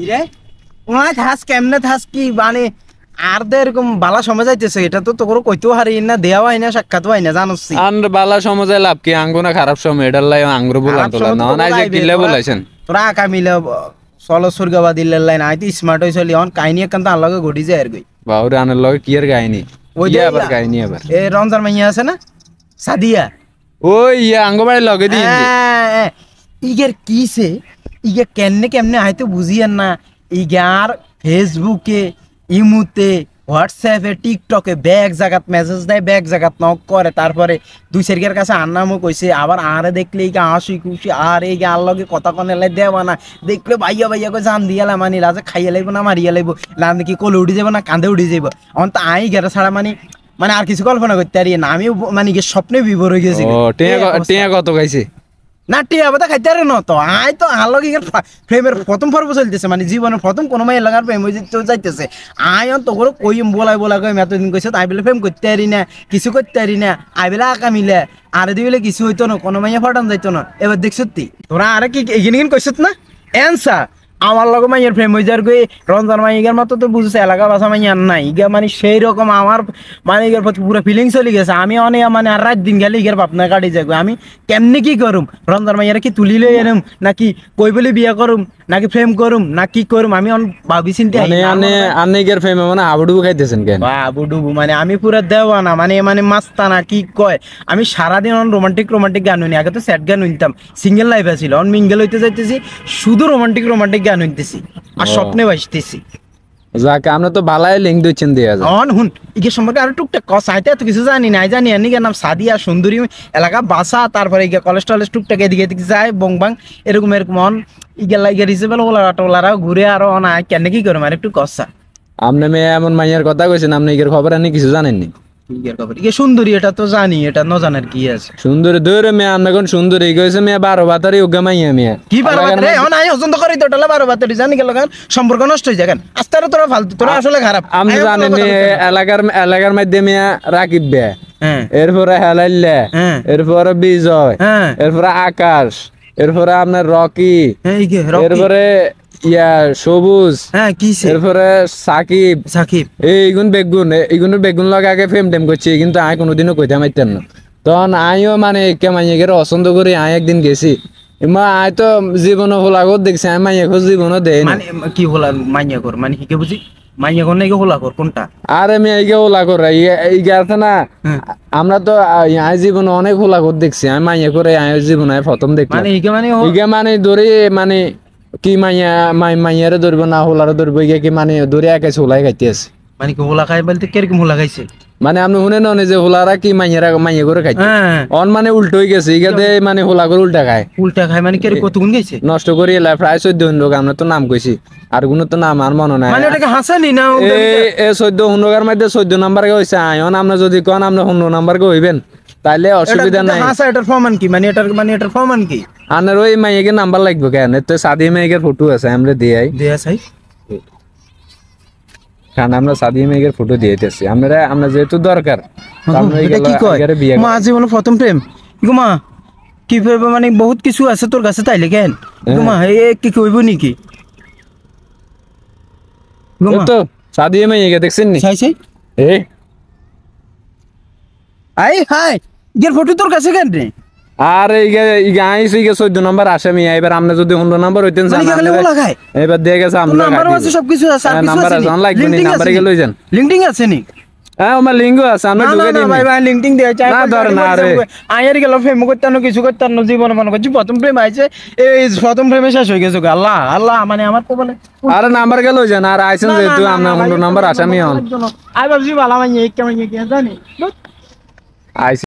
ইরে ওনায় থাস কেমনে থাস কি মানে আর দে এরকম বালা সময় যাইতেছে এটা তো তোর কইতেও হারি না দেওয়া হয় না সাক্ষাৎ হয় না জানোস আর বালা সমাজে লাভ কি আঙ্গুনা খারাপ সময় এটার লাই আঙ্গুর বলান তোলা না নাই যে কিলে বলাইছেন তোরা আকা মিলে চলো সুরগাবাদ লাইন আইতে স্মার্ট হইছলি অন কাহিনী একখান তার লগে ঘটি যায় আর গই বাউরে আনার লগে কি এর কাহিনী ওই ইয়া আবার কাহিনী আবার এ রমজান মাইয়া আছে না সাদিয়া ওই ইয়া আঙ্গবাড়ি লগে দিয়ে ইগের কিসে ইগে কেমনে কেমনে হয়তো বুঝিয়েন না ইগার ফেসবুকে ইমুতে হোয়াটসঅ্যাপে টিকটকে ব্যাগ জাগাত মেসেজ দেয় ব্যাগ জাগাত নক করে তারপরে দুই সেরকের কাছে আন্নামও কইছে আবার আরে দেখলে ইগা হাসি খুশি আর এই গার লগে কথা কনে লাই দেওয়া না দেখলে ভাইয়া ভাইয়া কই জান দিয়ালা মানি রাজে খাইয়া লাইব না মারিয়া লাইব লান কি কোলে উঠে যাব না কাঁধে উঠে যাব অন তো আই গেরা ছাড়া মানে আর কিছু কল্পনা করতে পারি না আমিও মানে স্বপ্নে বিভোর হয়ে গেছি ও টিয়া কত খাইছে না টিয়া বাতা খাইতে আরে না তো আই তো আলোকে প্রেমের প্রথম পর্ব চলতেছে মানে জীবনের প্রথম কোনো মাই লাগার প্রেম হয়ে যাইতেছে আই তো করে কইম বলা কই এতদিন কইছে আই বলে প্রেম করতে পারি না কিছু করতে পারি না আই বলে আঁকা মিলে আরে দিলে কিছু হইতো না কোনো মাইয়া ফটান যাইতো না এবার দেখছ তোরা আরে কি এগিন কইছত না এনসা আমার লগে মাইয়ের প্রেম হয়ে যার গই রমজান মাইয়ার মতো তো বুঝছে এলাকা বাসা মাইয়ার নাই ইগা মানে সেই রকম আমার মানে ইগের প্রতি পুরো ফিলিংস চলে গেছে আমি অনেক মানে আর রাত দিন গেলে ইগের ভাবনা কাটি যাই আমি কেমনে কি করুম রমজান মাইয়ার কি তুলি লই এরম নাকি কই বলে বিয়া করুম নাকি প্রেম করুম না কি করুম আমি ভাবি চিন্তা আনে ইগের প্রেমে মানে আবুডুবু খাইতেছেন কেন আবুডুবু মানে আমি পুরো দেওয়ানা মানে মাস্তানা কি কয় আমি সারাদিন রোমান্টিক গান শুনি আগে তো স্যাড গান শুনতাম সিঙ্গেল লাইফ আছিল অন মিঙ্গেল হইতে যাইতেছি শুধু রোমান্টিক গান হইতেছি আর স্বপ্নে বাসতেছি যাকে আমরা তো বালাই লিঙ্ক দিচ্ছেন দিয়া যায় অন হুন ইকে সম্পর্কে আর টুকটাক কসাইতে এত কিছু জানি আনিকে নাম সাদিয়া সুন্দরী এলাকা বাসা তারপরে ইকে কলেজ টলেজ টুকটাক এদিকে যায় বংবাং এরকম অন ইগেলা ইগে রিসেবেল ওলারা ঘুরে আরো অন কেন কি করুম আর একটু কসা আপনি মেয়ে এমন মাইয়ার কথা কইছেন আপনি ইগের খবর আনি কিছু জানেননি সুন্দরী এটা তো জানি এটা ন জানার কি আছে সুন্দরী দূরে মেয়ে আমরা কোন সুন্দরী কইছে মেয়ে 12 বাতারি উগা মাইয়া মেয়ে কি 12 বাতারি নাই পছন্দ করি তো টলা 12 বাতারি জানি গেল গান সম্পর্ক নষ্ট হয়ে যায় কেন আস্তে তোরা ফালতু তোরা আসলে খারাপ আমি জানি এলাকার মধ্যে মেয়ে রাকিব বে এরপরে হেলাইল্লা এরপরে বিজয় এরপরে আকাশ এরপরে আপনার রকি এরপরে ইয়া সবুজ এরপরে সাকিব এইগুনের বেগুন লগে আগে ফেম টেম করছি কিন্তু আয় কোনোদিনও কইতে মাইতেন না তখন আইও মানে মাইয়াকে পছন্দ করি আয় একদিন গেছি আয় তো জীবনে হোলাগর দেখছি আমি মাইয়াকে জীবনও দেয় কি হোলা মাইয়া কর মানে কি বুঝি মাইয়া কর নাকি হোলা কর কোনটা আরে মেয়েকে হোলা কর এই আছে না আমরা তো আয় জীবনে অনেক হোলাগর দেখছি আমি মাইয়া করে আয় জীবনে প্রথম দেখি মানে ধরে মানে কি মাইয়ারে ধরব না হোলারে ধরব কি মানে ধরে একাছে হোলাই খাইতে আছে মানে কি হোলা খাই বলতে কিরকম হোলা খাইছে মানে আপনি শুনে না যে হোলারা কি মাইয়া করে খাইতে অন মানে উল্টো হয়ে গেছে ইগাতে মানে হোলা করে উল্টা খায় মানে কি কতগুণ গেছে নষ্ট করে এলাই প্রায় 14 লোক আমরা তো নাম কইছি আর কোনো তো নাম আর মনে নাই মানে এটাকে হাসানি না এই 14 হুনগার মধ্যে 14 নাম্বার কে হইছে আয়ন আমরা যদি কোন আমরা 15 নাম্বার কে হইবেন তাইলে অসুবিধা নাই হাসা এটার প্রমাণ কি মানে এটার প্রমাণ কি আনার ওই মাইয়াকে নাম্বার লাগবে কেন তো সাদি মাইয়াকে ফটো আছে আমরা দেয়া চাই কারণ আমরা সাদি মাইয়াকে ফটো দিয়েতেছি আমরা যেহেতু দরকার এটা কি কয় মা জীবন প্রথম প্রেম মা কি মানে বহুত কিছু আছে তোর কাছে তাইলে কেন মা কি কইব নাকি তো সাদি মাইয়াকে দেখছেন নি চাই এই আই হাই গের ফটো তোর কাছে কেন রে আর আইসি 14 নাম্বার আসামি এবার আমরা যদি 15 নাম্বার হইতেন এবার দিয়ে গেছে আমরা নাম্বার আছে সবকিছু আছে আর নাম্বার আছে লাগবে নি নাম্বারে গেল লই যান লিংকিং আছে নি হ্যাঁ আমার লিঙ্ক আছে আমরা ঢুকে দিই না ভাই লিংকিং দেয়া চাই না ধর না রে আয়ার গেল প্রেম করতে না কিছু করতে না জীবন মনে করছি প্রথম প্রেম আইছে এই প্রথম প্রেমে শেষ হয়ে গেছে আল্লাহ মানে আমার তো বলে আরে নাম্বার গেল লই যান আর আইছেন যেহেতু আমরা 15 নাম্বার আসামি হন আই ভাবছি ভালো মানে কেমন কি জানি